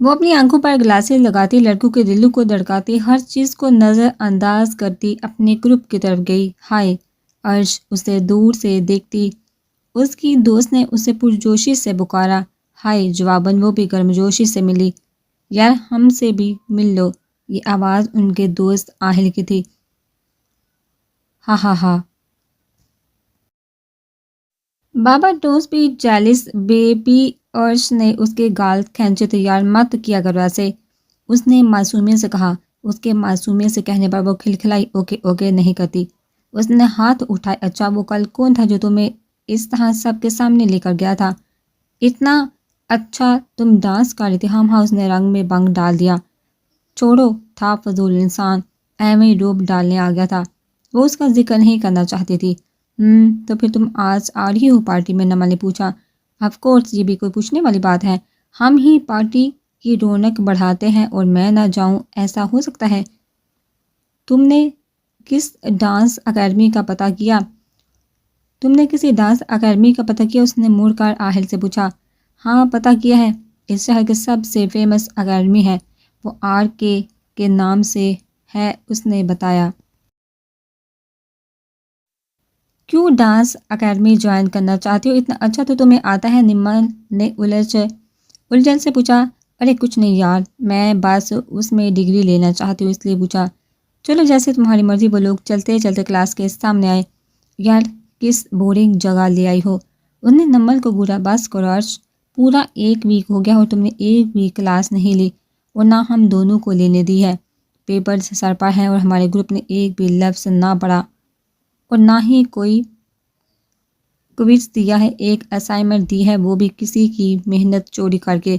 وہ اپنی آنکھوں پر گلاسیں لگاتی، لڑکوں کے دلوں کو دھڑکاتی، ہر چیز کو نظر انداز کرتی اپنے گروپ کی طرف گئی۔ ہائے! عرش اسے دور سے دیکھتی۔ اس کی دوست نے اسے پرجوشی سے پکارا۔ ہائے! جواباً وہ بھی گرمجوشی سے ملی۔ یار ہم سے بھی مل لو۔ یہ آواز ان کے دوست آہل کی تھی۔ ہا ہا ہا۔ بابا ٹوس بھی جیلس بیبی عرش نے اس کے گال کھینچے تھے۔ یار مت کیا کرو ایسے، اس نے معصومیت سے کہا۔ اس کے معصومیت سے کہنے پر وہ کھلکھلائی۔ اوکے اوکے نہیں کرتی۔ اس نے ہاتھ اٹھائے۔ اچھا وہ کل کون تھا جو تمہیں اس طرح سب کے سامنے لے کر گیا تھا؟ اتنا اچھا تم ڈانس کر رہی تھی۔ ہاں اس نے رنگ میں بنگ ڈال دیا۔ چھوڑو، تھا فضول انسان، ایویں روب ڈالنے آ گیا تھا۔ وہ اس کا ذکر نہیں کرنا چاہتی تھی۔ تو پھر تم آج آ رہی ہو پارٹی میں؟ نمل نے پوچھا۔ آف کورس، یہ بھی کوئی پوچھنے والی بات ہے؟ ہم ہی پارٹی کی رونق بڑھاتے ہیں اور میں نہ جاؤں ایسا ہو سکتا ہے؟ تم نے کس ڈانس اکیڈمی کا پتہ کیا؟ تم نے کسی ڈانس اکیڈمی کا پتہ کیا؟ اس نے مڑ کر آہل سے پوچھا۔ ہاں پتہ کیا ہے، اس شہر کے سب سے فیمس اکیڈمی ہے، وہ آر کے نام سے ہے، اس نے بتایا۔ کیوں ڈانس اکیڈمی جوائن کرنا چاہتی ہو؟ اتنا اچھا تو تمہیں آتا ہے؟ نمل نے الجھن سے پوچھا۔ ارے کچھ نہیں یار، میں بس اس میں ڈگری لینا چاہتی ہوں، اس لیے پوچھا۔ چلو جیسے تمہاری مرضی۔ وہ لوگ چلتے چلتے کلاس کے سامنے آئے۔ یار کس بورنگ جگہ لے آئی ہو، انہوں نے نمل کو گورا۔ بس کرو عرش، پورا 1 ویک ہو گیا اور تم نے 1 بھی کلاس نہیں لی، اور نہ ہم دونوں کو لینے دی ہے۔ پیپرز سر پر ہیں اور ہمارے گروپ نے 1 بھی لفظ نہ پڑھا اور نہ ہی کوئی کوئز دیا ہے، ایک اسائنمنٹ دی ہے وہ بھی کسی کی محنت چوری کر کے۔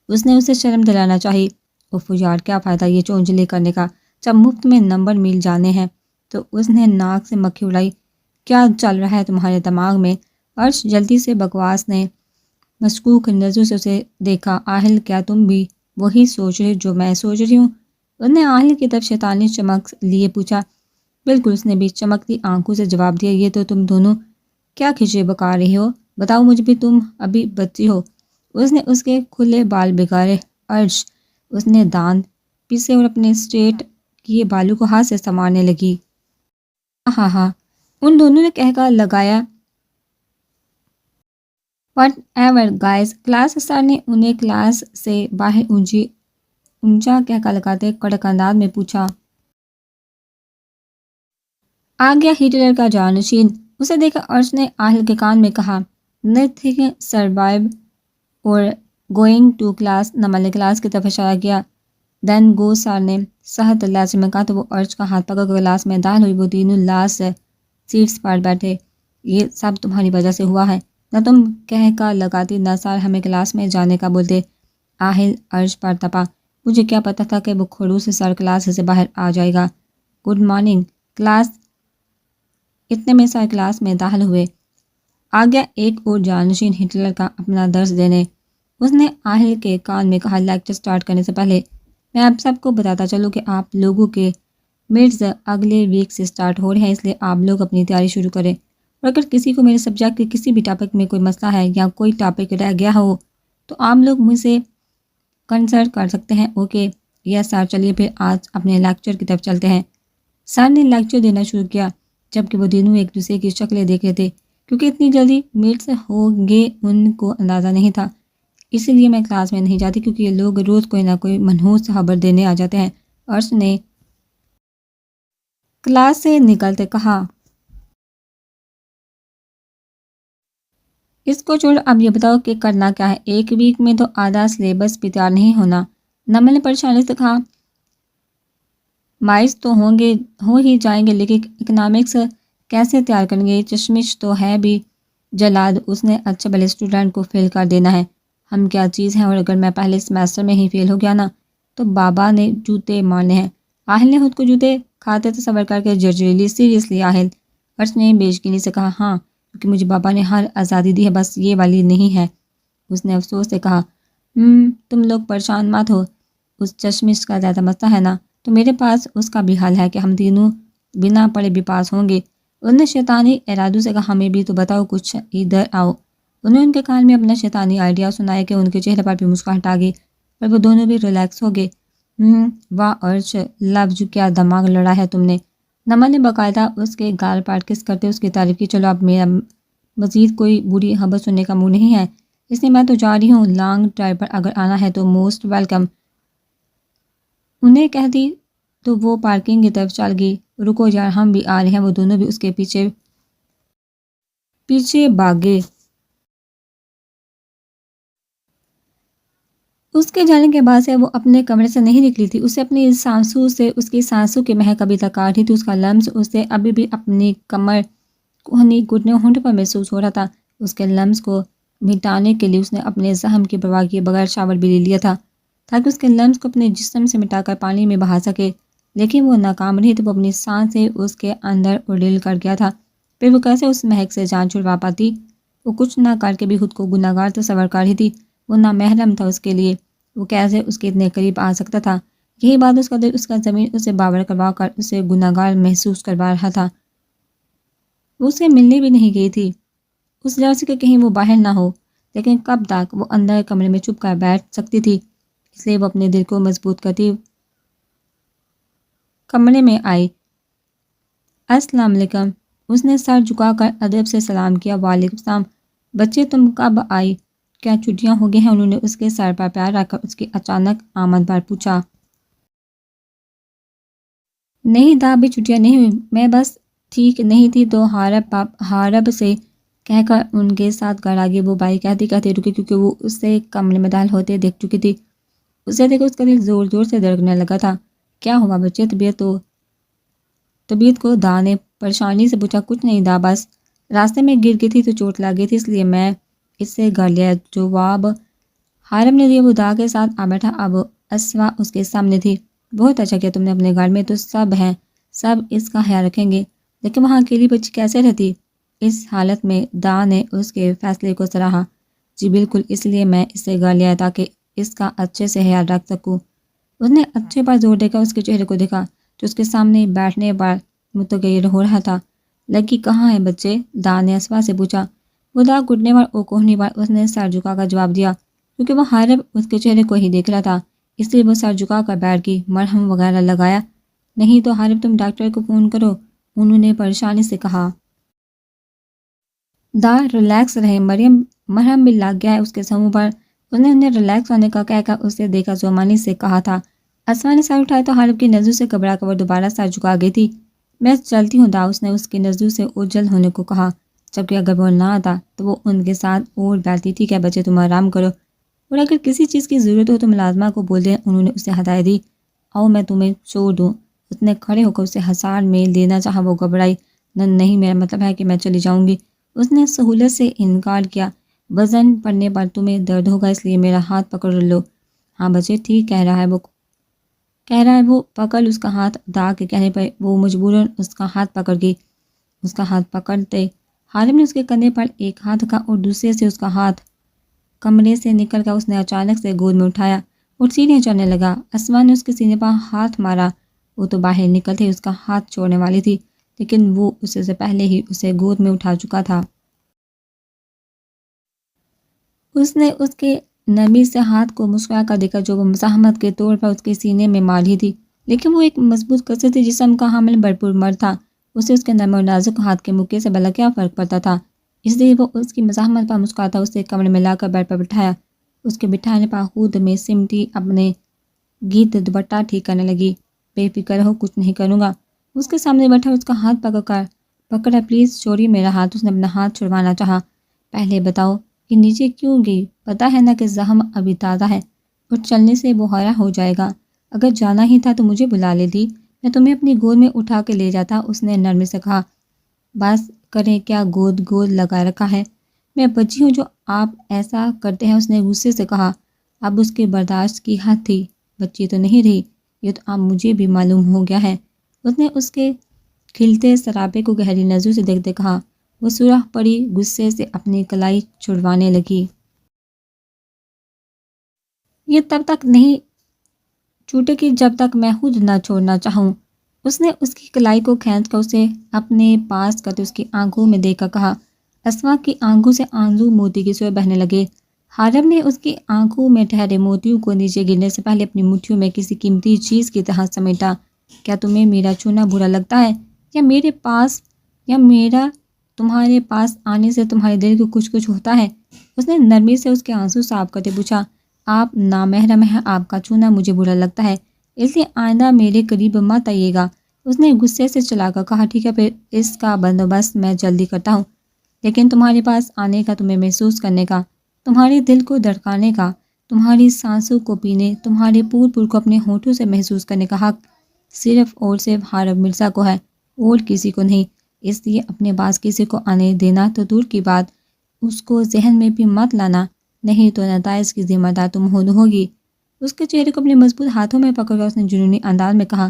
اس نے اسے شرم دلانا چاہی۔ اوف یار کیا فائدہ یہ چونچلے کرنے کا جب مفت میں نمبر مل جانے ہیں۔ تو اس نے ناک سے مکھی اڑائی۔ کیا چل رہا ہے تمہارے دماغ میں؟ عرش جلدی سے بکواس نے مشکوک نظروں سے اسے دیکھا۔ آہل کیا تم بھی وہی سوچ رہے جو میں سوچ رہی ہوں؟ اس نے آہل کی طرف شیطانی چمک لیے پوچھا۔ بالکل، اس نے بھی چمکتی آنکھوں سے جواب دیا۔ یہ تو تم دونوں کیا کھچڑے پکا رہی ہو؟ بتاؤ مجھے بھی، تم ابھی بچی ہو۔ اس نے اس کے کھلے بال بگاڑے۔ عرش اس نے دانت پیسے اور اپنے اسٹریٹ کیے بالوں کو ہاتھ سے سنوارنے لگی۔ ہاں ہاں ان دونوں نے کہہ کر لگایا۔ وٹ ایور گائز، کلاس سر نے انہیں کلاس سے باہر اونچا کہہ کر لگاتے کڑک انداز میں پوچھا۔ آ گیا ہٹلر کا جانشین؟ اسے دیکھ کر عرش نے آہل کے کان میں کہا۔ نتھنگ سروائیو اور گوئنگ ٹو کلاس، نمل نے کلاس کی طرف اشارہ کیا۔ دین گو، سر نے سخت لہجے میں کہا تو وہ عرش کا ہاتھ پکڑ کر کلاس میں داخل ہوئی۔ وہ تینوں لاسٹ سیٹس پر بیٹھے۔ یہ سب تمہاری وجہ سے ہوا ہے، نہ تم کہہ کر لگاتی نہ سر ہمیں کلاس میں جانے کا بولتے۔ آہل عرش پر تپا۔ مجھے کیا پتہ تھا کہ وہ خڑوس سے سر کلاس سے باہر آ جائے گا۔ Good morning class. اتنے میں سر کلاس میں داخل ہوئے۔ آ گیا ایک اور جانشین ہٹلر کا اپنا درس دینے، اس نے آہل کے کان میں کہا۔ لیکچر سٹارٹ کرنے سے پہلے میں آپ سب کو بتاتا چلوں کہ آپ لوگوں کے مڈز اگلے ویک سے سٹارٹ ہو رہے ہیں، اس لیے آپ لوگ اپنی تیاری شروع کریں، اور اگر کسی کو میرے سبجیکٹ کے کسی بھی ٹاپک میں کوئی مسئلہ ہے یا کوئی ٹاپک رہ گیا ہو تو آپ لوگ مجھ سے کنسلٹ کر سکتے ہیں۔ اوکے یس سر، چلیے پھر آج اپنے لیکچر کی طرف چلتے ہیں۔ سر نے لیکچر دینا شروع کیا، جبکہ وہ دونوں ایک دوسرے کی شکلیں دیکھ رہے تھے، کیونکہ اتنی جلدی میٹس ہوں گے ان کو اندازہ نہیں تھا۔ اسی لیے میں کلاس میں نہیں جاتی، کیونکہ یہ لوگ روز کوئی نہ کوئی منحوس خبر دینے آ جاتے ہیں، عرش نے کلاس سے نکلتے کہا۔ اس کو چھوڑ، اب یہ بتاؤ کہ کرنا کیا ہے؟ 1 ویک میں تو آدھا سلیبس بھی تیار نہیں ہونا، نمل نے پریشانی سے کہا۔ مائز تو ہو ہی جائیں گے، لیکن اکنامکس کیسے تیار کریں گے؟ چشمش تو ہے بھی جلاد، اس نے اچھے بھلے اسٹوڈنٹ کو فیل کر دینا ہے۔ ہم کیا چیز ہیں، اور اگر میں پہلے سیمیسٹر میں ہی فیل ہو گیا نا تو بابا نے جوتے مارنے ہیں۔ آہل نے خود کو جوتے کھاتے تصور کر کے جرجریلی سیریسلی آہل، عرش نے بیچگینی سے کہا۔ ہاں کیونکہ مجھے بابا نے ہر آزادی دی ہے، بس یہ والی نہیں ہے، اس نے افسوس سے کہا۔ تم لوگ پریشان مت ہو، اس چشمش کا زیادہ مسئلہ ہے نا تو میرے پاس اس کا بھی حل ہے کہ ہم تینوں بنا پڑھے بھی پاس ہوں گے۔ انہوں نے شیطانی ارادوں سے کہا۔ ہمیں بھی تو بتاؤ کچھ، ادھر آؤ۔ انہوں نے ان کے کان میں اپنا شیطانی آئیڈیا سنایا کہ ان کے چہرے پر بھی مسکراہٹ آ گئی۔ اور وہ دونوں بھی ریلیکس ہو گئے۔ واہ ارش، لفظ کیا دماغ لڑا ہے تم نے۔ نمن نے باقاعدہ اس کے گال پاٹ کس کرتے اس کی تعریف کی۔ چلو اب میرا مزید کوئی بری خبر سننے کا منہ نہیں ہے، اس لیے میں تو جا رہی ہوں۔ لانگ ڈرائیو پر اگر آنا ہے تو موسٹ ویلکم۔ انہیں کہہ دی تو وہ پارکنگ کی طرف چل گئی۔ رکو یار، ہم بھی آ رہے ہیں۔ وہ دونوں بھی اس کے پیچھے پیچھے بھاگے۔ اس کے جانے کے بعد سے وہ اپنے کمرے سے نہیں نکلی تھی۔ اسے اپنی سانسوں سے اس کی سانسوں کی مہک ابھی تک آ رہی تھی۔ اس کا لمس اسے ابھی بھی اپنی کمر کوہنی گھٹنے ہونٹ پر محسوس ہو رہا تھا۔ اس کے لمس کو مٹانے کے لیے اس نے اپنے زخم کی پرواہ کیے بغیر شاور بھی لے لیا تھا تاکہ اس کے لمس کو اپنے جسم سے مٹا کر پانی میں بہا سکے، لیکن وہ ناکام رہی تھی۔ وہ اپنی سانس سے اس کے اندر اڑیل کر گیا تھا، پھر وہ کیسے اس مہک سے جان چھڑوا پاتی؟ وہ کچھ نہ کر کے بھی خود کو گناہ گار تصور کر رہی تھی۔ وہ نامحرم تھا اس کے لیے، وہ کیسے اس کے اتنے قریب آ سکتا تھا؟ یہی بات اس کا دل، اس کا زمین اسے باور کروا کر اسے گناہ گار محسوس کروا رہا تھا۔ وہ اسے ملنے بھی نہیں گئی تھی، اس ڈر سے کہ کہیں وہ باہر نہ ہو، لیکن کب تک وہ اندر کمرے میں چھپ کر بیٹھ سکتی تھی؟ اس لیے وہ اپنے دل کو مضبوط کرتی کمرے میں آئی۔ السلام علیکم، اس نے سر جھکا کر ادب سے سلام کیا۔ وعلیکم السلام، بچے تم کب آئی؟ کیا چھٹیاں ہو گئی ہیں؟ انہوں نے اس کے سر پر پیر رکھ کر اس کی اچانک آمد پر پوچھا۔ نہیں دا، ابھی چھٹیاں نہیں ہوئی، میں بس ٹھیک نہیں تھی تو ہارب سے کہہ کر ان کے ساتھ گھر آگے۔ وہ بھائی کہتی کہتے رکی کیونکہ وہ اسے کمرے میں داخل ہوتے دیکھ چکی تھی۔ اسے دیکھ اس کا دل زور زور سے دھڑکنے لگا تھا۔ کیا ہوا بچے؟ طبیعت کو دا نے پریشانی سے پوچھا۔ کچھ نہیں دا، بس راستے میں گر گئی تھی تو چوٹ لگ گئی تھی، اس لیے میں اس سے گھر لیا۔ جواب ہارب نے دیا۔ وہ دا کے ساتھ آ بیٹھا۔ اب اسوا اس کے سامنے تھی۔ بہت اچھا کیا تم نے، اپنے گھر میں تو سب ہیں، سب اس کا خیال رکھیں گے، لیکن وہاں اکیلی بچی کیسے رہتی؟ اس حالت میں دا نے اس کے فیصلے کو سراہا۔ جی بالکل، اس لیے میں اسے گھر لیا تاکہ اس کا اچھے سے خیال رکھ سکوں۔ اس نے اچھے پر زور دے کر اس کے چہرے کو دیکھا جو اس کے سامنے بیٹھنے پر متغیر ہو رہا تھا۔ لڑکی کہاں ہے بچے؟ دا نے اسوا سے پوچھا۔ وہ دا گھٹنے پر اور کوہنی پر اس نے سر جھکا کر جواب دیا۔ کیونکہ وہ ہارب اس کے چہرے کو ہی دیکھ رہا تھا اس لیے وہ سر جھکا کر بیٹھ گئی۔ مرہم وغیرہ لگایا؟ نہیں تو ہارب تم ڈاکٹر کو فون کرو، انہوں نے پریشانی سے کہا۔ دا ریلیکس رہے، مرہم بھی لگ گیا ہے اس کے سموں پر، اس نے انہیں ریلیکس ہونے کا کہہ کر اسے دیکھا زومانی سے کہا تھا۔ اسوا نے سر اٹھایا تو ہارب کی نظروں سے گھبرا کر وہ دوبارہ سر جھکا گئی تھی۔ میں چلتی ہوں دا، اس نے اس کی نظروں سے اوجھل ہونے کو کہا، جبکہ اگر وہ نہ آتا تو وہ ان کے ساتھ اور بیٹھتی تھی۔ کیا بچے تم آرام کرو، اور اگر کسی چیز کی ضرورت ہو تو ملازمہ کو بول دیں، انہوں نے اسے ہدایت دی۔ آؤ میں تمہیں چھوڑ دوں، اس نے کھڑے ہو کر اسے ہسار میں لینا چاہا۔ وہ گھبرائی۔ نہیں، میرا مطلب ہے کہ میں چلی جاؤں گی، اس نے سہولت سے انکار کیا۔ وزن پڑنے پر تمہیں درد ہوگا، اس لیے میرا ہاتھ پکڑ لو۔ ہاں بچے، ٹھیک کہہ رہا ہے وہ پکڑ اس کا ہاتھ۔ دا کے کہنے پر وہ مجبوراً اس کا ہاتھ پکڑ گئی۔ اس کا ہاتھ پکڑتے ہارب نے اس کے کندھے پر ایک ہاتھ رکھا اور دوسرے سے اس کا ہاتھ کمرے سے نکل کر اس نے اچانک سے گود میں اٹھایا اور سیڑھیاں چڑھنے لگا۔ اسوا نے اس کے سینے پر ہاتھ مارا۔ وہ تو باہر نکلتے ہی اس کا ہاتھ چھوڑنے والی تھی، لیکن وہ اسے سے پہلے ہی اسے گود میں اٹھا چکا تھا۔ اس نے اس کے نرمی سے ہاتھ کو مسکرا کر دیکھا جو وہ مزاحمت کے طور پر اس کے سینے میں مار رہی تھی، لیکن وہ ایک مضبوط کثرت جسم کا حامل بھرپور مرد تھا۔ اسے اس کے نرم اور نازک ہاتھ کے مکے سے بھلا کیا فرق پڑتا تھا؟ اس لیے وہ اس کی مزاحمت پر مسکراتا اسے کمرے میں لا کر بیڈ پر بٹھایا۔ اس کے بٹھانے پر خود میں سمٹی اپنے گیت دوپٹہ ٹھیک کرنے لگی۔ بے فکر رہو، کچھ نہیں کروں گا۔ اس کے سامنے بیٹھا اس کا ہاتھ پکڑا۔ پلیز چھوڑیے میرا ہاتھ، اس نے اپنا ہاتھ چھڑوانا چاہا۔ پہلے بتاؤ کہ نیچے کیوں گئی؟ پتہ ہے نا کہ زخم ابھی تازہ ہے اور چلنے سے وہ ہورا ہو جائے گا۔ اگر جانا ہی تھا تو مجھے بلا لیتی، میں تمہیں اپنی گود میں اٹھا کے لے جاتا، اس نے نرمی سے کہا۔ بس کریں، کیا گود لگا رکھا ہے؟ میں بچی ہوں جو آپ ایسا کرتے ہیں، اس نے غصے سے کہا۔ اب اس کے برداشت کی حد تھی، بچی تو نہیں رہی، یہ تو اب مجھے بھی معلوم ہو گیا ہے، اس نے اس کے کھلتے سراپے کو گہری نظروں سے دیکھتے کہا۔ وہ سرخ پڑی غصے سے اپنی کلائی چھڑوانے لگی۔ یہ تب تک نہیں چھوٹے گی جب تک میں خود نہ چھوڑنا چاہوں، اس نے اس کی کلائی کو کھینچ کر اسے اپنے پاس کرتے اس کی آنکھوں میں دیکھ کر کہا۔ اسوا کی آنکھوں سے آنسو موتی کی سوئے بہنے لگے۔ حارب نے اس کی آنکھوں میں ٹھہرے موتیوں کو نیچے گرنے سے پہلے اپنی مٹھیوں میں کسی قیمتی چیز کی طرح سمیٹا۔ کیا تمہیں میرا چھونا برا لگتا ہے، یا میرے پاس یا میرا تمہارے پاس آنے سے تمہارے دل کو کچھ ہوتا ہے؟ اس نے نرمی سے اس کے آنسو صاف کرتے پوچھا۔ آپ نامحرم ہیں، آپ کا چھونا مجھے برا لگتا ہے، اس لیے آئندہ میرے قریب مت آئیے گا۔ اس نے غصے سے چلا کر کہا، ٹھیک ہے، پھر اس کا بندوبست میں جلدی کرتا ہوں، لیکن تمہارے پاس آنے کا، تمہیں محسوس کرنے کا، تمہارے دل کو دھڑکانے کا، تمہاری سانسوں کو پینے، تمہارے پور کو اپنے ہونٹوں سے محسوس کرنے کا حق صرف اور صرف حارب مرزا کو ہے، اور کسی کو نہیں۔ اس لیے اپنے پاس کسی کو آنے دینا تو دور کی بات، اس کو ذہن میں بھی مت لانا، نہیں تو نتائج کی ذمہ دار تم ہوگی۔ اس کے چہرے کو اپنے مضبوط ہاتھوں میں پکڑ کر اس نے جنونی انداز میں کہا،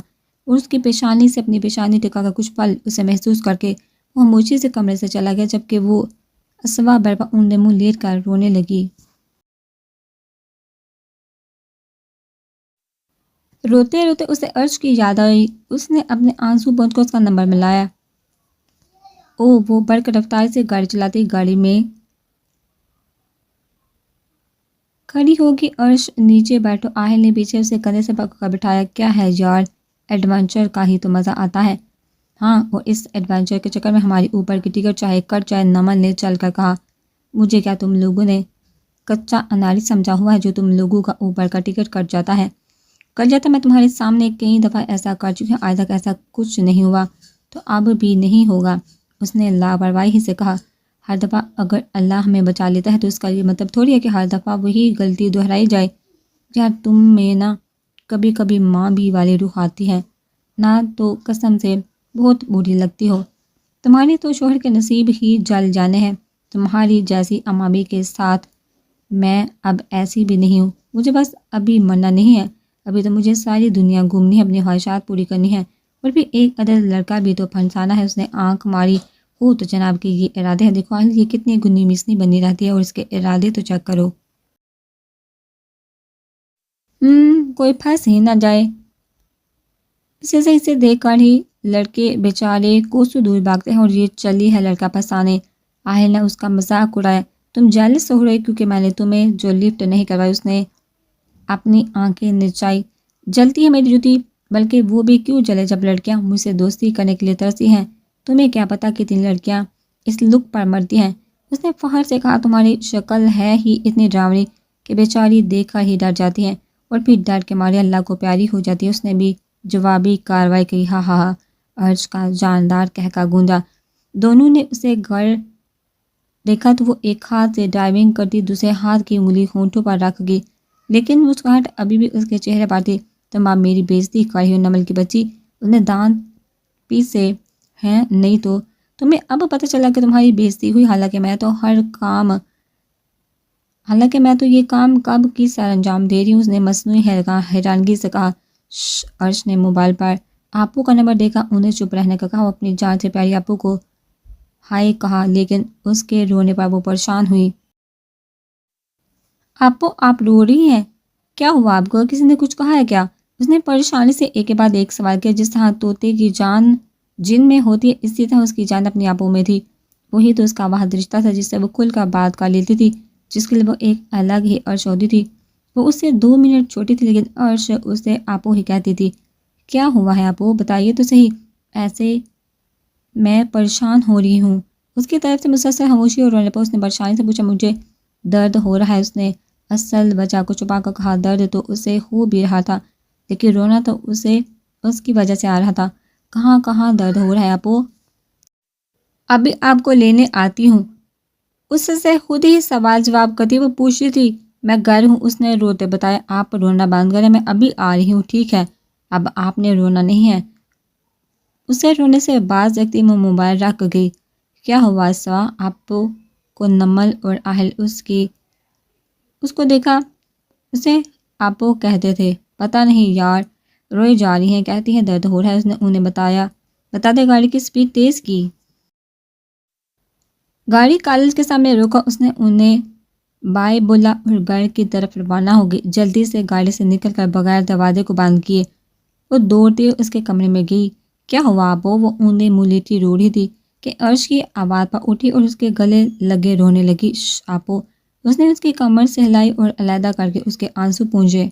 اور اس کی پیشانی سے اپنی پیشانی ٹکا کر کچھ پل اسے محسوس کر کے وہ خاموشی سے کمرے سے چلا گیا، جبکہ وہ اسوا برپا اونڈے منہ لیٹ کر رونے لگی۔ روتے روتے اسے عرش کی یاد آئی۔ اس نے اپنے آنسو پونچھ کر اس کا نمبر ملایا۔ وہ برق رفتار سے گاڑی چلاتی گاڑی میں کھڑی ہوگی۔ عرش، نیچے بیٹھو۔ آہل نے پیچھے اسے کندھے سے پکڑ کر بٹھایا۔ کیا ہے یار، ایڈونچر کا ہی تو مزہ آتا ہے۔ ہاں، اور اس ایڈونچر کے چکر میں ہماری اوپر کی ٹکٹ چاہے کٹ جائے، نمن نے چل کر کہا۔ مجھے کیا تم لوگوں نے کچا اناری سمجھا ہوا ہے جو تم لوگوں کا اوپر کا ٹکٹ کٹ جاتا ہے؟ کٹ جاتا؟ میں تمہارے سامنے کئی دفعہ ایسا کر چکی ہوں، آج تک ایسا کچھ نہیں ہوا، تو اب بھی نہیں ہوگا۔ اس نے لاپرواہی سے کہا۔ ہر دفعہ اگر اللہ ہمیں بچا لیتا ہے تو اس کا یہ مطلب تھوڑی ہے کہ ہر دفعہ وہی غلطی دہرائی جائے۔ یار تم میں نا کبھی کبھی ماں بھی والی روح آتی ہے نہ، تو قسم سے بہت بری لگتی ہو۔ تمہاری تو شوہر کے نصیب ہی جل جانے ہیں، تمہاری جیسی امامی کے ساتھ۔ میں اب ایسی بھی نہیں ہوں، مجھے بس ابھی مرنا نہیں ہے، ابھی تو مجھے ساری دنیا گھومنی ہے، اپنی خواہشات پوری کرنی ہے، اور پھر ایک عدد لڑکا بھی تو پھنسانا ہے۔ اس نے آنکھ ماری۔ ہو تو جناب کے یہ ارادے ہیں، دیکھو یہ کتنی گنی مسنی بنی رہتی ہے، اور اس کے ارادے تو چیک کرو۔ کوئی پھنس ہی نہ جائے۔ اسے دیکھ کر ہی لڑکے بیچارے کوسوں دور بھاگتے ہیں، اور یہ چلی ہے لڑکا پھنسانے۔ آہل نے اس کا مذاق اڑایا۔ تم جیلس ہو رہے کیونکہ میں نے تمہیں جو لفٹ نہیں کروائی؟ اس نے اپنی آنکھیں نچائی۔ جلتی ہے میری جوتی، بلکہ وہ بھی کیوں جلے جب لڑکیاں مجھ سے دوستی کرنے کے لیے ترسی ہیں؟ تمہیں کیا پتا کتنی لڑکیاں اس لک پر مرتی ہیں؟ اس نے فخر سے کہا۔ تمہاری شکل ہے ہی اتنی ڈراؤنی کہ بیچاری دیکھ کر ہی ڈر جاتی ہیں، اور پھر ڈر کے مارے اللہ کو پیاری ہو جاتی ہے۔ اس نے بھی جوابی کارروائی کی۔ ہاں ہاں ہاں، عرش کا جاندار قہقہ گونجا۔ دونوں نے اسے غر دیکھا تو وہ ایک ہاتھ سے ڈرائیونگ کرتی دوسرے ہاتھ کی انگلی ہونٹوں پر رکھ گئی، لیکن مسکراہٹ ابھی بھی اس کے چہرے پر تھی۔ تم اب میری بےعزتی کر رہی ہو نمل کی بچی، اس نے دانت پیسے ہیں، نہیں تو تمہیں اب پتہ چلا کہ تمہاری بےعزتی ہوئی، حالانکہ میں تو یہ کام کب کی سر انجام دے رہی ہوں۔ اس نے مصنوعی حیرانگی سے کہا۔ عرش نے موبائل پر آپو کا نمبر دیکھا، انہیں چپ رہنے کا کہا۔ وہ اپنی جان سے پیاری آپو کو ہائے کہا، لیکن اس کے رونے پر وہ پریشان ہوئی۔ آپو، آپ رو رہی ہیں؟ کیا ہوا آپ کو؟ کسی نے کچھ کہا ہے کیا؟ اس نے پریشانی سے ایک کے بعد ایک سوال کیا۔ جس طرح طوطے کی جان جن میں ہوتی ہے، اسی طرح اس کی جان اپنی آپو میں تھی۔ وہی تو اس کا واحد رشتہ تھا جس سے وہ کھل کر بات کر لیتی تھی، جس کے لیے وہ ایک الگ ہی عرش ہوتی تھی۔ وہ اس سے 2 منٹ چھوٹی تھی، لیکن عرش اسے آپو ہی کہتی تھی۔ کیا ہوا ہے آپو، بتائیے تو صحیح۔ ایسے میں پریشان ہو رہی ہوں۔ اس کی طرف سے مسلسل خاموشی اور رونے پر اس نے پریشانی سے پوچھا۔ مجھے درد ہو رہا ہے، اس نے اصل وجہ کو چھپا کر کہا۔ درد تو اسے ہو بھی رہا تھا، لیکن رونا تو اسے اس کی وجہ سے آ رہا تھا۔ کہاں درد ہو رہا ہے آپو؟ ابھی آپ کو لینے آتی ہوں، اس سے خود ہی سوال جواب کرتی وہ پوچھ رہی تھی۔ میں گھر ہوں، اس نے روتے بتایا۔ آپ رونا بند کریں، میں ابھی آ رہی ہوں، ٹھیک ہے؟ اب آپ نے رونا نہیں ہے۔ اسے رونے سے باز رکھتی وہ موبائل رکھ گئی۔ کیا ہوا اسوا؟ آپو کو نمل اور آہل اس کو دیکھا اسے آپو کہتے تھے۔ پتہ نہیں یار، روئے جا رہی ہیں، کہتی ہیں درد ہو رہا ہے۔ اس نے انہیں بتا دے گاڑی کی سپیڈ تیز کی۔ گاڑی کالج کے سامنے روکا، اس نے انہیں بائے بولا اور گھر کی طرف روانہ ہو گئی۔ جلدی سے گاڑی سے نکل کر بغیر دروازے کو بند کیے وہ دوڑتے اس کے کمرے میں گئی۔ کیا ہوا آپو؟ وہ اونڈے منہ لیتی رو رہی تھی کہ عرش کی آواز پر اٹھی اور اس کے گلے لگے رونے لگی۔ آپو، اس نے اس کی کمر سے ہلائی اور علیحدہ کر کے اس کے آنسو پونجے۔